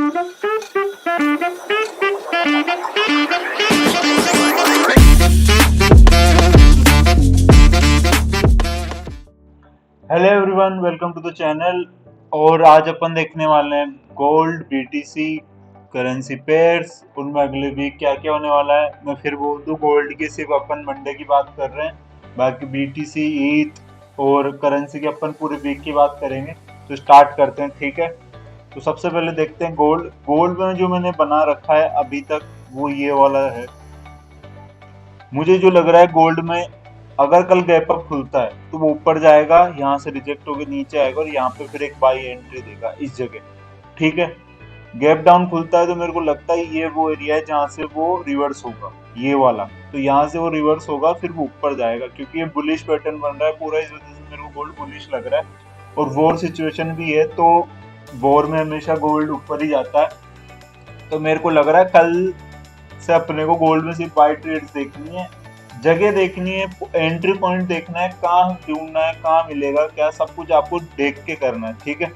Hello everyone, welcome to the channel. और आज अपन देखने वाले हैं गोल्ड, बीटीसी, करेंसी पेयर्स, उनमें अगले वीक क्या क्या होने वाला है। मैं फिर बोल दूं, गोल्ड की सिर्फ अपन मंडे की बात कर रहे हैं, बाकी बीटीसी, ईथ और करेंसी की अपन पूरे वीक की बात करेंगे। तो स्टार्ट करते हैं, ठीक है। तो सबसे पहले देखते हैं गोल्ड। गोल्ड में जो मैंने बना रखा है अभी तक वो ये वाला है। मुझे जो लग रहा है गोल्ड में, अगर कल गैप अप खुलता है तो वो ऊपर जाएगा, यहाँ से रिजेक्ट होकर नीचे आएगा और यहाँ पे फिर एक बाई एंट्री देगा इस जगह, ठीक है। गैप डाउन खुलता है तो मेरे को लगता है ये वो एरिया है जहाँ से वो रिवर्स होगा, ये वाला। तो यहाँ से वो रिवर्स होगा, फिर वो ऊपर जाएगा, क्योंकि ये बुलिश पैटर्न बन रहा है पूरा, इस वजह से मेरे को गोल्ड बुलिश लग रहा है। और वॉर सिचुएशन भी है, तो वॉर में हमेशा गोल्ड ऊपर ही जाता है। तो मेरे को लग रहा है कल से अपने को गोल्ड में सिर्फ बाई ट्रेड्स देखनी है, जगह देखनी है, एंट्री पॉइंट देखना है, कहाँ ढूंढना है, कहाँ मिलेगा क्या, सब कुछ आपको देख के करना है, ठीक है।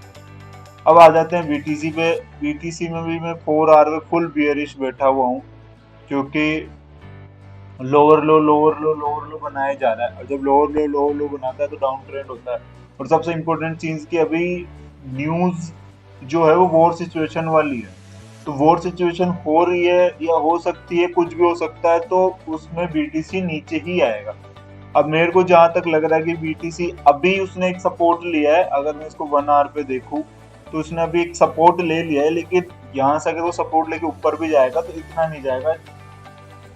अब आ जाते हैं बीटीसी पे। बीटीसी में भी मैं 4 आवर में फुल बियरिश बैठा हुआ हूँ, क्योंकि लोअर लो लोअर लो लोअर लो बनाया जा रहा है, और जब लोअर लो बनाता है तो डाउन ट्रेंड होता है। और सबसे इम्पोर्टेंट चीज की अभी न्यूज जो है वो वॉर सिचुएशन वाली है। तो वॉर सिचुएशन हो रही है या हो सकती है, कुछ भी हो सकता है, तो उसमें बीटीसी नीचे ही आएगा। अब मेरे को जहां तक लग रहा है कि बीटीसी अभी उसने एक सपोर्ट लिया है, अगर मैं इसको 1 आवर पे देखूं तो उसने अभी एक सपोर्ट ले लिया है, लेकिन यहाँ से अगर वो सपोर्ट लेके ऊपर भी जाएगा तो इतना नहीं जाएगा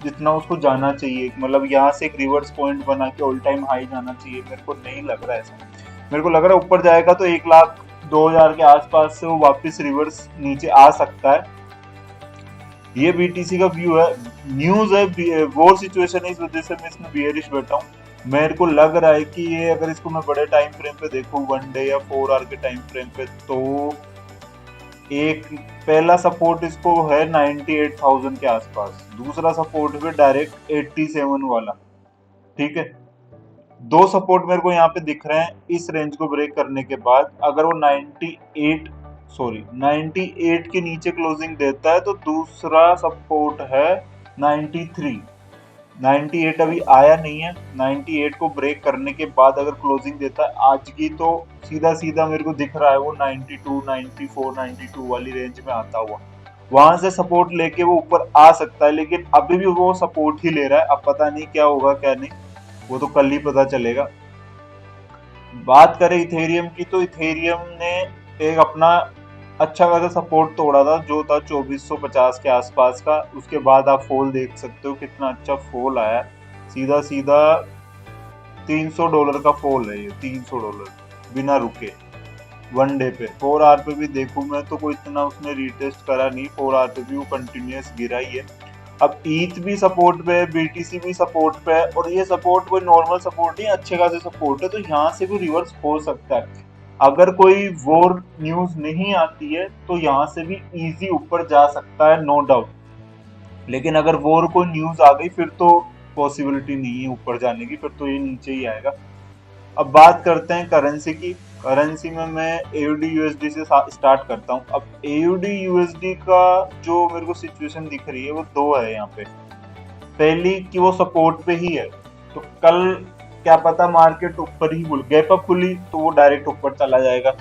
जितना उसको जाना चाहिए। मतलब यहाँ से एक रिवर्स पॉइंट बना के ऑल टाइम हाई जाना चाहिए, मेरे को नहीं लग रहा है ऐसा। मेरे को लग रहा है ऊपर जाएगा तो 1,02,000 के आसपास से वो वापस रिवर्स नीचे आ सकता है। ये बीटीसी का व्यू है, न्यूज है, वॉर सिचुएशन है, इस वजह से मैं इसमें बियरिश बैठा हूँ। मेरे को लग रहा है कि ये अगर इसको मैं बड़े टाइम फ्रेम पे देखूं, 1 डे या 4 आवर के टाइम फ्रेम पे, तो एक पहला सपोर्ट इसको है 98,000 के आसपास, दूसरा सपोर्ट पे डायरेक्ट 87 वाला, ठीक है। दो सपोर्ट मेरे को यहाँ पे दिख रहे हैं इस रेंज को ब्रेक करने के बाद। अगर वो 98 के नीचे क्लोजिंग देता है तो दूसरा सपोर्ट है 93। 98 अभी आया नहीं है, 98 को ब्रेक करने के बाद अगर क्लोजिंग देता है आज की, तो सीधा सीधा मेरे को दिख रहा है वो 92, 94, 92 वाली रेंज में आता हुआ, वहां से सपोर्ट लेके वो ऊपर आ सकता है। लेकिन अभी भी वो सपोर्ट ही ले रहा है, अब पता नहीं क्या होगा क्या नहीं, वो तो कल ही पता चलेगा। बात करें इथेरियम की, तो इथेरियम ने एक अपना अच्छा खासा सपोर्ट तोड़ा था, जो था 2450 के आसपास का। उसके बाद आप फॉल देख सकते हो, कितना अच्छा फॉल आया, सीधा सीधा $300 का फॉल है ये, $300 बिना रुके 1 डे पे। 4 आवर पे भी देखूं मैं तो कोई इतना उसने रीटेस्ट करा नहीं, 4 आवर पे भी वो कंटिन्यूस गिरा ही है। अब ईथ भी सपोर्ट पे है, बीटीसी भी सपोर्ट पे है, और ये सपोर्ट कोई नॉर्मल सपोर्ट नहीं, अच्छे खासे सपोर्ट है, तो यहाँ से भी रिवर्स हो सकता है। अगर कोई वॉर न्यूज नहीं आती है तो यहाँ से भी इजी ऊपर जा सकता है, नो डाउट। लेकिन अगर वॉर को न्यूज आ गई फिर तो पॉसिबिलिटी नहीं है ऊपर जाने की, फिर तो ये नीचे ही आएगा। अब बात करते हैं करेंसी की। करेंसी में मैं एयूडी यूएसडी से स्टार्ट करता हूँ। अब एयूडी यूएसडी का जो मेरे को सिचुएशन दिख रही है वो दो है यहाँ पे। पहली कि वो सपोर्ट पे ही है, तो कल क्या पता मार्केट ऊपर ही गैप अप खुली तो वो डायरेक्ट ऊपर चला जाएगा,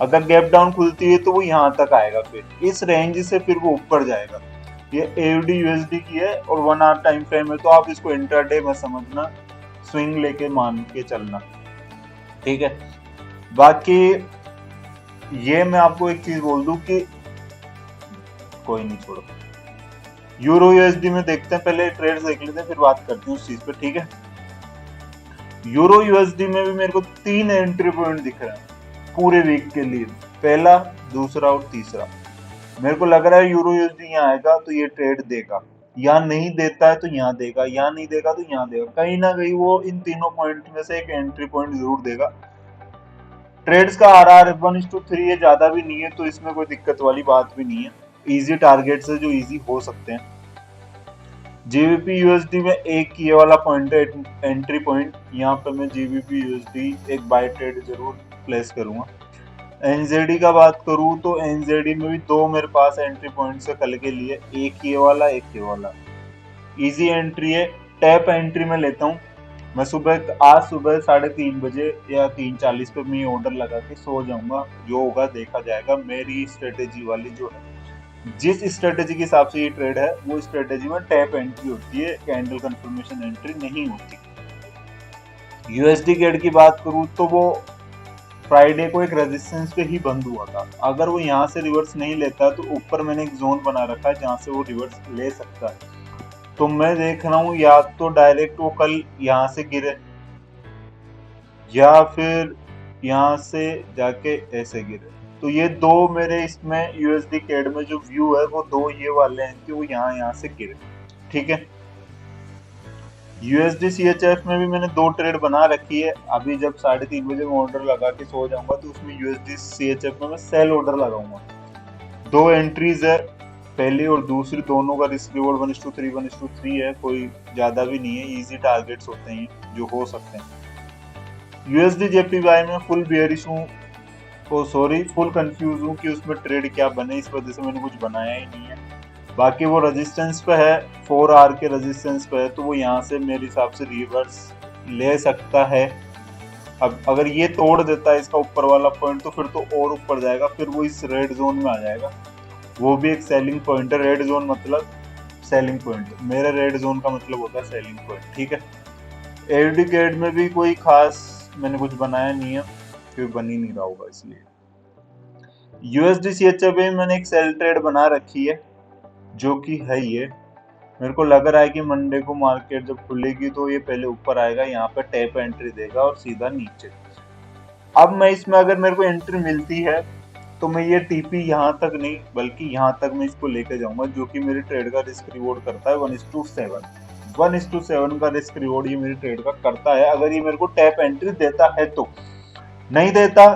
अगर गैप डाउन खुलती है तो वो यहाँ तक आएगा, फिर इस रेंज से फिर वो ऊपर जाएगा। ये एयूडी यूएसडी की है और 1 आवर टाइम फ्रेम है, तो आप इसको इंट्राडे में समझना, स्विंग लेके मान के चलना, ठीक है। बाकी ये मैं आपको एक चीज बोल दूं कि कोई नहीं, छोड़ो। यूरो यूएसडी में देखते हैं, पहले ट्रेड्स देख लेते हैं फिर बात करते हैं उस चीज पे, ठीक है। यूरो यूएसडी में भी मेरे को 3 एंट्री पॉइंट दिख रहे हैं पूरे वीक के लिए, पहला, दूसरा और तीसरा। मेरे को लग रहा है यूरो यूएसडी यहाँ आएगा तो ये ट्रेड देगा, यहाँ नहीं देता है तो यहाँ देगा, यहाँ नहीं देगा तो यहाँ देगा, कहीं ना कहीं वो इन तीनों पॉइंट में से एक एंट्री पॉइंट जरूर देगा। ट्रेड्स का आरआर 1:3 है, ज्यादा भी नहीं है, तो इसमें कोई दिक्कत वाली बात भी नहीं है, इजी टारगेट है जो इजी हो सकते हैं। जीबीपी यूएसडी में एक ये वाला पॉइंट है एंट्री पॉइंट, यहाँ पे मैं जीबीपी यूएसडी एक बाय ट्रेड जरूर प्लेस करूंगा। एनजेडी का बात करूँ तो एनजेडी में भी दो मेरे पास एंट्री पॉइंट्स है कल के लिए, एक ये वाला एक ये वाला। इजी एंट्री है, टैप एंट्री में लेता हूँ। मैं आज सुबह 3:30 बजे या 3:40 पे मैं ऑर्डर लगा के सो जाऊंगा, जो होगा देखा जाएगा। मेरी स्ट्रेटेजी वाली जो है, जिस स्ट्रेटेजी के हिसाब से ये ट्रेड है, वो स्ट्रेटेजी में टैप एंट्री होती है, कैंडल कंफर्मेशन एंट्री नहीं होती। यूएसडी गेट की बात करूं तो वो फ्राइडे को एक रेजिस्टेंस पे ही बंद हुआ था। अगर वो यहाँ से रिवर्स नहीं लेता तो ऊपर मैंने एक जोन बना रखा है जहाँ से वो रिवर्स ले सकता है। तो मैं देख रहा हूँ या तो डायरेक्ट वो कल यहाँ से गिरे या फिर यहाँ से जाके ऐसे गिरे। तो ये दो मेरे इसमें यूएसडी कैड में जो व्यू है वो दो ये वाले हैं कि वो यहाँ से गिरे। ठीक है, यूएसडी सीएचएफ में भी मैंने दो ट्रेड बना रखी है। अभी जब 3:30 बजे मैं ऑर्डर लगा के सो जाऊंगा तो उसमें यूएसडी सीएचएफ में मैं सेल ऑर्डर लगाऊंगा। दो एंट्रीज है, पहली और दूसरी, दोनों का रिस्क रिवॉर्ड 1:3 1:3 है, कोई ज्यादा भी नहीं है, इजी टारगेट्स होते हैं जो हो सकते हैं। यूएसडी जेपीवाई में फुल बेयरिश हूँ, फुल कंफ्यूज हूँ कि उसमें ट्रेड क्या बने, इस वजह से मैंने कुछ बनाया ही नहीं है। बाकी वो रेजिस्टेंस पे है, 4 आवर के रेजिस्टेंस पे है, तो वो यहाँ से मेरे हिसाब से रिवर्स ले सकता है। अब अगर ये तोड़ देता है इसका ऊपर वाला पॉइंट तो फिर तो और ऊपर जाएगा, फिर वो इस रेड जोन में आ जाएगा। वो भी एक सेलिंग पॉइंट है। रेड जोन मतलब सेलिंग पॉइंट, मेरे रेड जोन का मतलब होता है सेलिंग पॉइंट। ठीक है, एडी गेट में भी कोई खास मैंने कुछ बनाया नहीं है क्योंकि बन ही नहीं रहा होगा इसलिए। यूएसडी सीएचएफ में मैंने एक सेल ट्रेड बना रखी है जो कि है ये। मेरे को लग रहा है कि मंडे को मार्केट जब खुलेगी तो ये पहले ऊपर आएगा, यहाँ पे टैप एंट्री देगा और सीधा नीचे। अब मैं इसमें अगर मेरे को एंट्री मिलती है तो मैं ये टीपी यहाँ तक नहीं बल्कि यहाँ तक मैं इसको लेके जाऊंगा, जो कि मेरे ट्रेड का रिस्क रिवॉर्ड करता है 1:7। 1:7 का रिस्क रिवॉर्ड ये मेरे ट्रेड का करता है, अगर ये मेरे को टैप एंट्री देता है तो। नहीं देता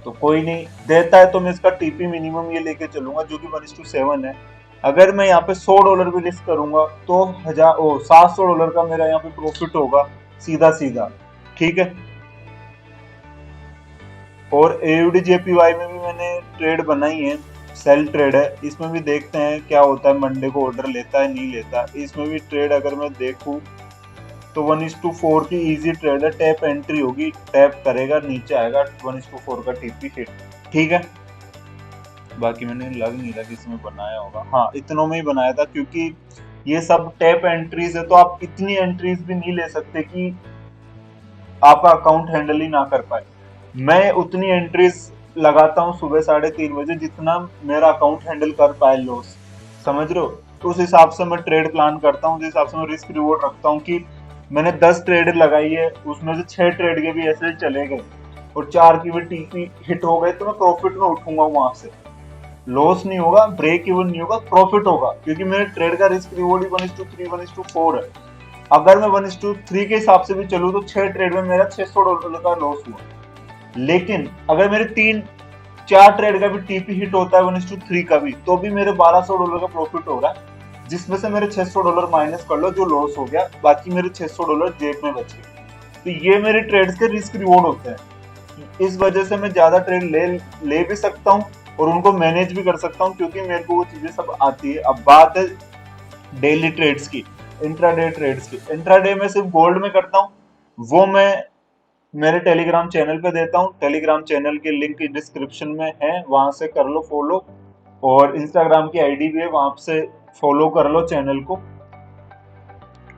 तो कोई नहीं, देता है तो मैं इसका टीपी मिनिमम ये लेके चलूंगा जो कि 1:7 है। अगर मैं यहाँ पे $100 भी रिस्क करूंगा तो $700 का मेरा यहाँ पे प्रॉफिट होगा सीधा सीधा। ठीक है, और एयूडी जेपीवाई में भी मैंने ट्रेड बनाई है, सेल ट्रेड है। इसमें भी देखते हैं क्या होता है, मंडे को ऑर्डर लेता है नहीं लेता। इसमें भी ट्रेड अगर मैं देखूं तो 1:4 की इजी ट्रेड है, टैप एंट्री होगी, टैप करेगा नीचे आएगा, 1:4 का टीपी हिट। ठीक है, बाकी मैंने लग नहीं रहा कि इसमें बनाया होगा, हाँ इतनों में ही बनाया था क्योंकि ये सब टैप एंट्रीज है तो आप इतनी एंट्रीज भी नहीं ले सकते कि आपका अकाउंट हैंडल ही ना कर पाए। मैं उतनी एंट्रीज लगाता हूँ सुबह 3:30 बजे जितना मेरा अकाउंट हैंडल कर पाए लॉस, समझ रहे हो। तो उस हिसाब से मैं ट्रेड प्लान करता हूँ, उस हिसाब से मैं रिस्क रिवॉर्ड रखता हूँ कि मैंने 10 ट्रेड लगाई है, उसमें से 6 ट्रेड के भी ऐसे चले गए और 4 की भी टीपी हिट हो गए तो मैं प्रॉफिट में उठूंगा, वहां से लॉस नहीं होगा, ब्रेक इवन नहीं होगा, प्रॉफिट होगा, क्योंकि मेरे ट्रेड का रिस्क रिवॉर्ड ही 1:3 1:4 है। अगर मैं 1:3 के हिसाब से भी चलूँ तो 6 ट्रेड में मेरा $600 का लॉस हुआ। लेकिन अगर मेरे 3-4 ट्रेड का भी टीपी हिट होता है 1:3 का भी, तो भी मेरे $1200 का प्रॉफिट हो रहा है, जिसमें से मेरे $600 माइनस कर लो जो लॉस हो गया, बाकी मेरे $600 जेब में बच गए। तो ये मेरे ट्रेड्स के रिस्क रिवॉर्ड होते हैं। इस वजह से मैं ज्यादा ट्रेड ले भी सकता हूँ और उनको मैनेज भी कर सकता हूँ क्योंकि मेरे को वो चीजें सब आती है। अब बात है डेली ट्रेड्स की, इंट्राडे ट्रेड्स की। इंट्राडे में सिर्फ गोल्ड में करता हूँ, वो मैं मेरे टेलीग्राम चैनल पे देता हूँ। टेलीग्राम चैनल की लिंक डिस्क्रिप्शन में है, वहां से कर लो फॉलो, और इंस्टाग्राम की आईडी भी है, वहां से फॉलो कर लो चैनल को।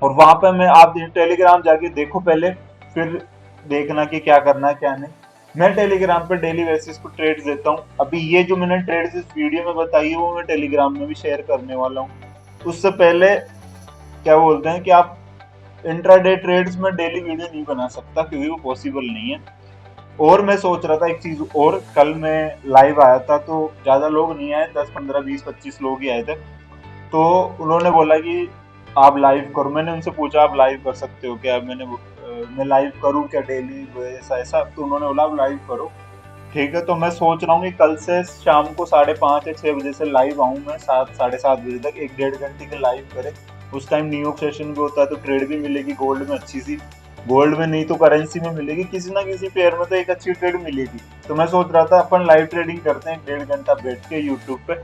और वहां पे मैं आप टेलीग्राम जाके देखो पहले, फिर देखना कि क्या करना है क्या नहीं। मैं टेलीग्राम पे डेली बेसिस पे ट्रेड्स देता हूँ। अभी ये जो मैंने ट्रेड्स इस वीडियो में बताई है वो मैं टेलीग्राम में भी शेयर करने वाला हूँ। उससे पहले क्या बोलते हैं कि आप इंट्राडे ट्रेड्स में डेली वीडियो नहीं बना सकता क्योंकि वो पॉसिबल नहीं है। और मैं सोच रहा था एक चीज और, कल मैं लाइव आया था तो ज्यादा लोग नहीं आए, 10 15 20 25 लोग ही आए थे। तो उन्होंने बोला कि आप लाइव करो। मैंने उनसे पूछा आप लाइव कर सकते हो क्या, मैं लाइव करूं क्या डेली, ऐसा ऐसा। तो उन्होंने बोला आप लाइव करो। ठीक है, तो मैं सोच रहा हूँ कि कल से शाम को 5:30 या 6 बजे से लाइव आऊँ मैं, 7 7:30 बजे तक, 1-1.5 घंटे के लाइव करें। उस टाइम न्यूयॉर्क सेशन भी होता है तो ट्रेड भी मिलेगी गोल्ड में अच्छी सी। गोल्ड में नहीं तो करेंसी में मिलेगी, किसी ना किसी पेयर में तो एक अच्छी ट्रेड मिलेगी। तो मैं सोच रहा था अपन लाइव ट्रेडिंग करते हैं 1.5 घंटा बैठ के यूट्यूब पे।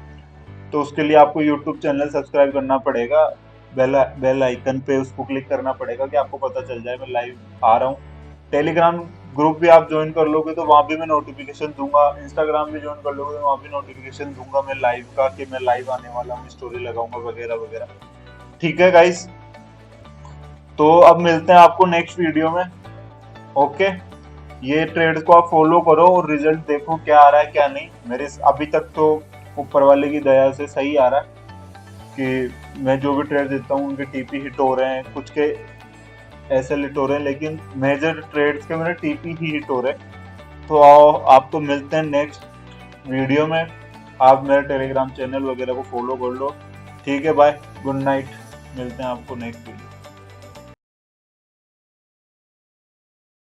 तो उसके लिए आपको यूट्यूब चैनल सब्सक्राइब करना पड़ेगा, बेल आइकन पे उसको क्लिक करना पड़ेगा कि आपको पता चल जाए मैं लाइव आ रहा हूँ। टेलीग्राम ग्रुप भी आप ज्वाइन कर लोगे तो वहां भी मैं नोटिफिकेशन दूंगा, इंस्टाग्राम भी ज्वाइन कर लोगे तो वहां भी नोटिफिकेशन दूंगा मैं लाइव का, कि मैं लाइव आने वाला हूँ, स्टोरी लगाऊंगा वगैरह वगैरह। ठीक है गाइस, तो अब मिलते हैं आपको नेक्स्ट वीडियो में। ओके, ये ट्रेड को आप फॉलो करो और रिजल्ट देखो क्या आ रहा है क्या नहीं। मेरे अभी तक तो ऊपर वाले की दया से सही आ रहा है कि मैं जो भी ट्रेड देता हूँ उनके टीपी हिट हो रहे हैं, कुछ के ऐसे हिट हो रहे हैं, लेकिन मेजर ट्रेड्स के मेरे टीपी ही हिट हो रहे हैं। तो आओ आपको मिलते हैं नेक्स्ट वीडियो में। आप मेरे टेलीग्राम चैनल वगैरह को फॉलो कर लो। ठीक है, बाय, गुड नाइट, मिलते हैं आपको नेक्स्ट वीडियो।